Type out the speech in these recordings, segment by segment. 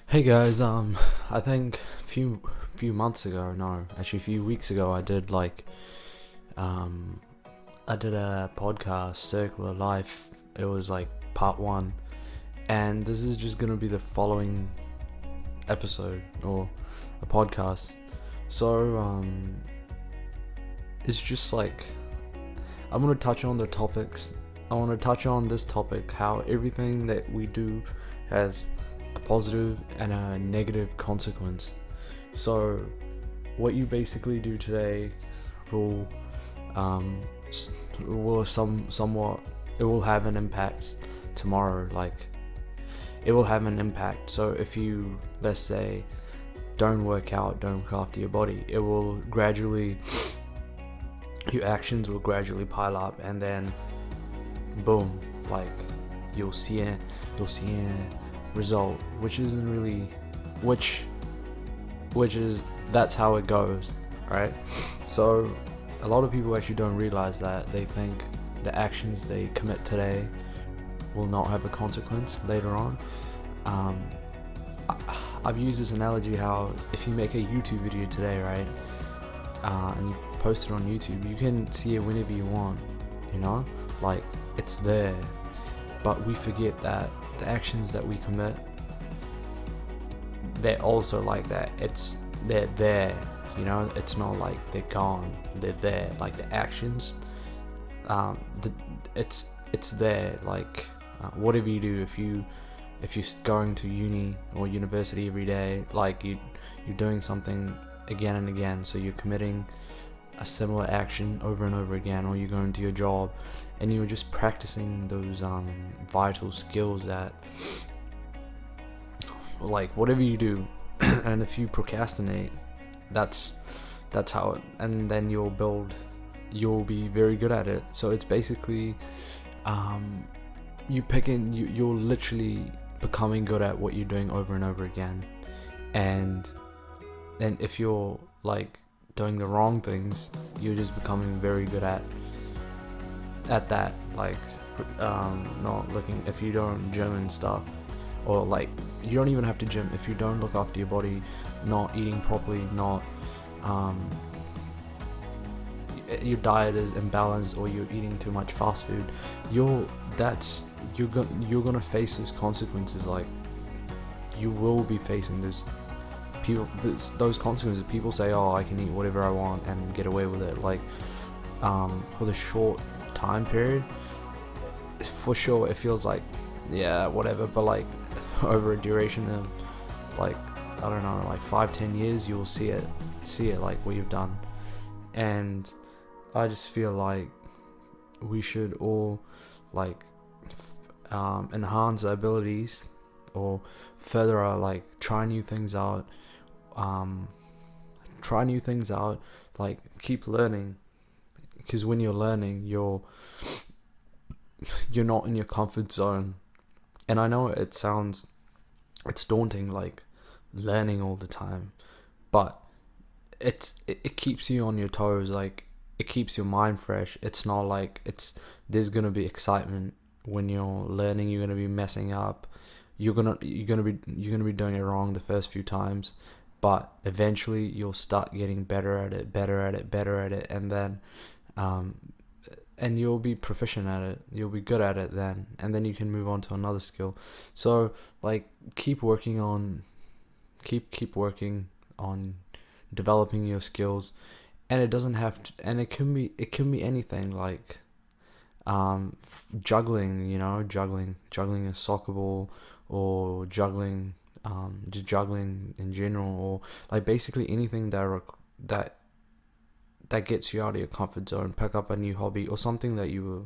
Hey guys, I think few months ago, no, actually a few weeks ago, um, I did a podcast, Circular Life. It was like part one, and this is just gonna be the following episode or a podcast. So, it's just like I'm gonna touch on the topics. I want to touch on this topic, how everything that we do has a positive and a negative consequence. So, what you basically do today will, um, somewhat, it will have an impact tomorrow. Like, it will have an impact. So, if you, let's say, don't work out, don't look after your body, it will gradually, your actions will gradually pile up, and then boom, like you'll see a result, which isn't really, which is that's how it goes, right? So a lot of people actually don't realize that. They think the actions they commit today will not have a consequence later on. I've used this analogy how if you make a YouTube video today, right, and you post it on YouTube, you can see it whenever you want, you know, like it's there. But we forget that the actions that we commit, they're also like that. They're there, you know. It's not like they're gone. They're there. Like the actions, it's there. Like whatever you do, if you're going to uni or university every day, like you're doing something again and again, so you're committing a similar action over and over again, or you're going to your job and you're just practicing those vital skills that, like, whatever you do. And if you procrastinate, that's how it, and then you'll be very good at it. So it's basically you're literally becoming good at what you're doing over and over again. And then if you're like doing the wrong things, you're just becoming very good at that. Like not looking, if you don't gym and stuff, or like you don't even have to gym if you don't look after your body, not eating properly, not your diet is imbalanced, or you're eating too much fast food, you're gonna face those consequences. Like, you will be facing those consequences. People say, oh, I can eat whatever I want and get away with it, like for the short time period, for sure it feels like, yeah, whatever. But like over a duration of, like, I don't know, like 5-10 years, you'll see it like what you've done. And I just feel like we should all, like, enhance our abilities, or further our, like, try new things out, like keep learning, because when you're learning, you're not in your comfort zone. And I know it's daunting, like learning all the time, but it keeps you on your toes. Like, it keeps your mind fresh. It's not like there's gonna be excitement when you're learning. You're gonna be messing up. You're gonna be doing it wrong the first few times, but eventually you'll start getting better at it, and then and you'll be proficient at it. You'll be good at it then, and then you can move on to another skill. So, like, keep working on developing your skills. And it doesn't have to, and it can be anything, like juggling, juggling a soccer ball, or juggling just juggling in general, or like basically anything that gets you out of your comfort zone. Pick up a new hobby, or something that you were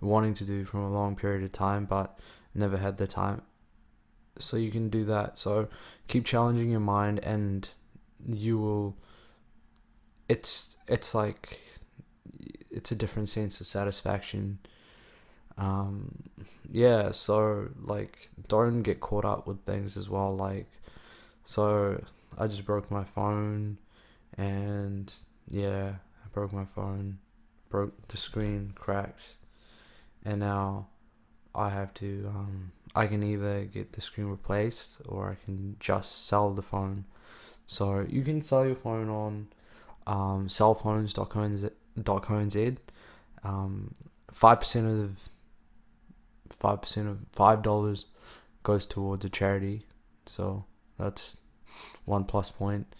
wanting to do from a long period of time but never had the time, so you can do that. So keep challenging your mind, and you will, it's like, it's a different sense of satisfaction. Yeah, so like, don't get caught up with things as well. Like, so I just broke my phone, and yeah, I broke my phone, broke the screen, cracked, and now I have to I can either get the screen replaced or I can just sell the phone. So you can sell your phone on cellphones.co.nz. 5% of $5 goes towards a charity, so that's one plus point,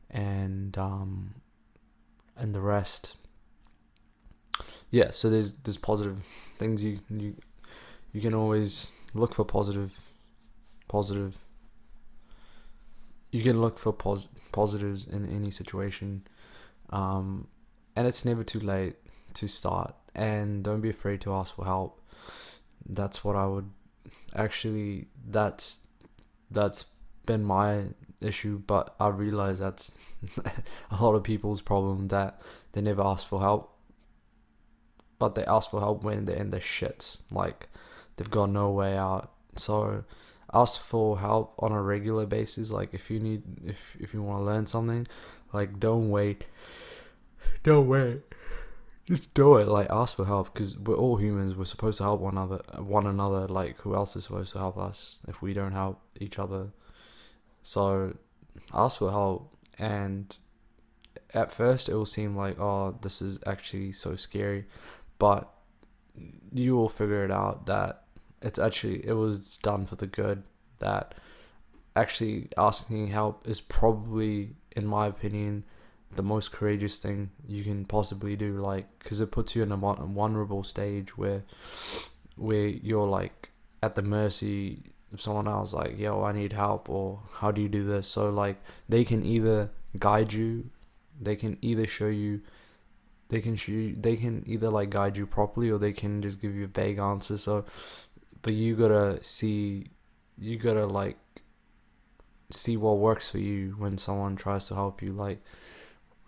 and the rest, yeah. So there's positive things. You can always look for positive. You can look for positives in any situation, and it's never too late to start. And don't be afraid to ask for help. That's what I would actually. That's been my issue, but I realize that's a lot of people's problem, that they never ask for help, but they ask for help when they're in their shits, like they've got no way out. So ask for help on a regular basis. Like if you want to learn something, like don't wait, just do it. Like ask for help, because we're all humans. We're supposed to help one another. Like who else is supposed to help us if we don't help each other? So ask for help. And at first it will seem like, oh, this is actually so scary, but you will figure it out that it was done for the good. That actually asking help is probably, in my opinion, the most courageous thing you can possibly do. Like, because it puts you in a vulnerable stage where you're like at the mercy of someone else, like, yo, I need help, or how do you do this? So like they can either guide you, they can either either like guide you properly, or they can just give you a vague answer. So but you gotta like see what works for you when someone tries to help you, like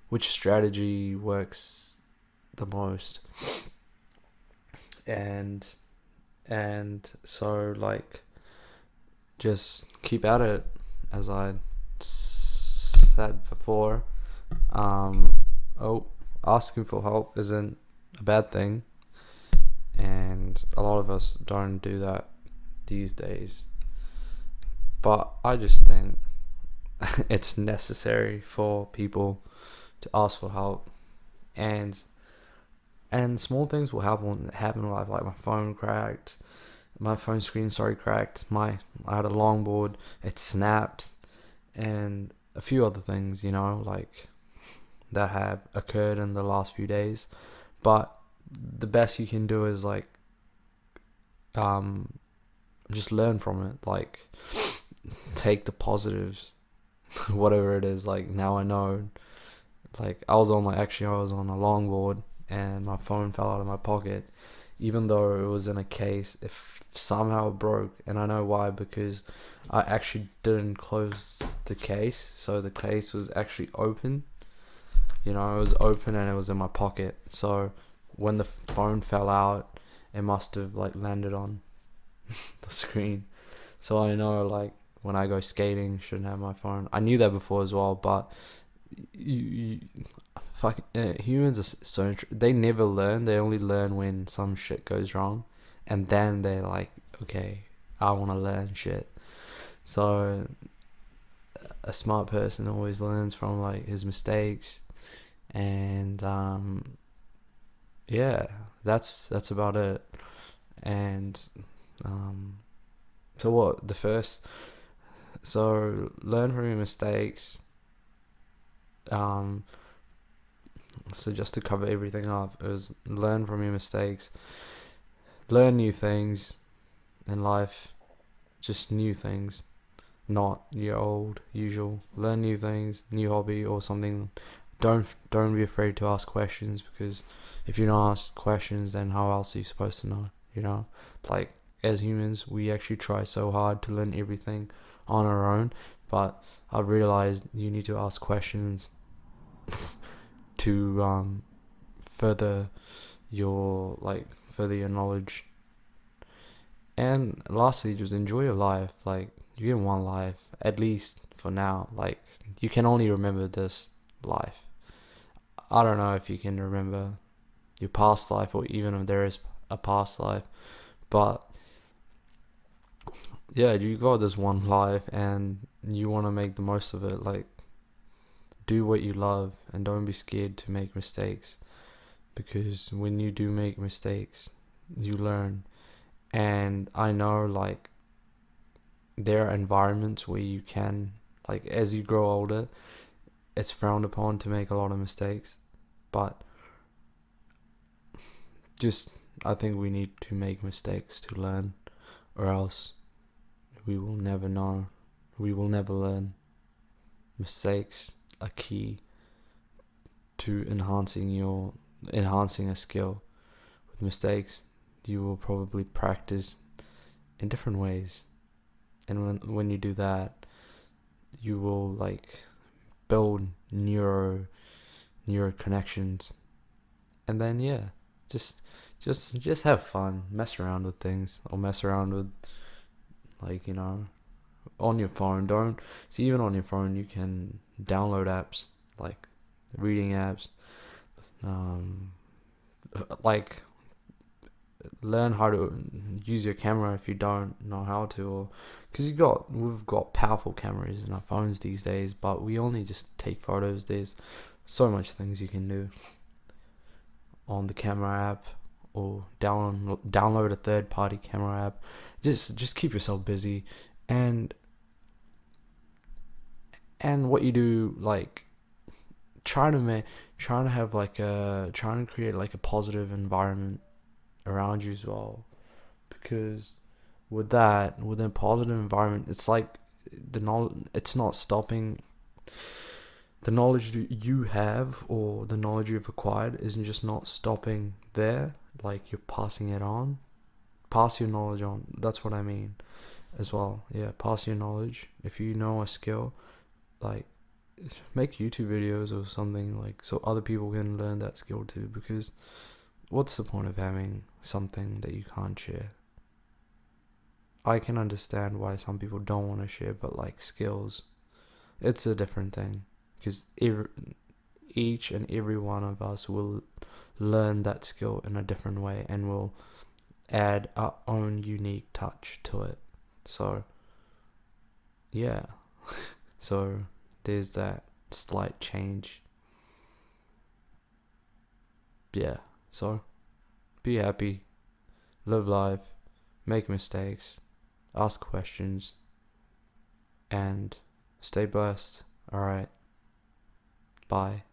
which strategy works the most. And so like just keep at it, as I said before. Asking for help isn't a bad thing, and a lot of us don't do that these days, but I just think it's necessary for people to ask for help. And small things will happen in life. Like my phone screen cracked, I had a longboard, it snapped, and a few other things, like that have occurred in the last few days. But the best you can do is like just learn from it, like take the positives, whatever it is. Like now I know, like I was on a longboard and my phone fell out of my pocket, even though it was in a case. If somehow it broke, and I know why, because I actually didn't close the case, so the case was actually open. It was open and it was in my pocket. So when the phone fell out, it must have like landed on the screen. So I know, like when I go skating, shouldn't have my phone. I knew that before as well, but humans are so they never learn. They only learn when some shit goes wrong, and then they're like, okay, I want to learn shit. So a smart person always learns from like his mistakes. And yeah, that's about it. And so learn from your mistakes. So just to cover everything up, it was learn from your mistakes, learn new things in life, just new things, not your old usual. Learn new things, new hobby or something. Don't be afraid to ask questions, because if you don't ask questions, then how else are you supposed to know? Like as humans, we actually try so hard to learn everything on our own, but I've realized you need to ask questions to further your knowledge. And lastly, just enjoy your life. Like you get one life, at least for now. Like you can only remember this life. I don't know if you can remember your past life, or even if there is a past life, but yeah, you got this one life and you want to make the most of it. Like, do what you love and don't be scared to make mistakes, because when you do make mistakes, you learn. And I know, like, there are environments where you can, like, as you grow older, it's frowned upon to make a lot of mistakes, but just, I think we need to make mistakes to learn, or else we will never know. We will never learn. Mistakes are key to enhancing a skill. With mistakes, you will probably practice in different ways, and when you do that, you will like build neuro connections, and then yeah, just just have fun, mess around with things, or mess around with, like, on your phone. Don't see, even on your phone you can download apps, like reading apps, um like learn how to use your camera if you don't know how to, or because we've got powerful cameras in our phones these days, but we only just take photos. There's so much things you can do on the camera app, or download a third party camera app. Just keep yourself busy, and what you do, like, trying to create like a positive environment around you as well, because with a positive environment, it's like it's not stopping. The knowledge that you have, or the knowledge you've acquired, isn't just not stopping there. Like, you're passing it on. Pass your knowledge on. That's what I mean as well. Yeah, pass your knowledge. If you know a skill, like, make YouTube videos or something, like, so other people can learn that skill too. Because what's the point of having something that you can't share? I can understand why some people don't want to share, but like skills, it's a different thing, because each and every one of us will learn that skill in a different way, and will add our own unique touch to it. So yeah, so there's that slight change. Yeah, so be happy, live life, make mistakes, ask questions, and stay blessed. Alright, bye.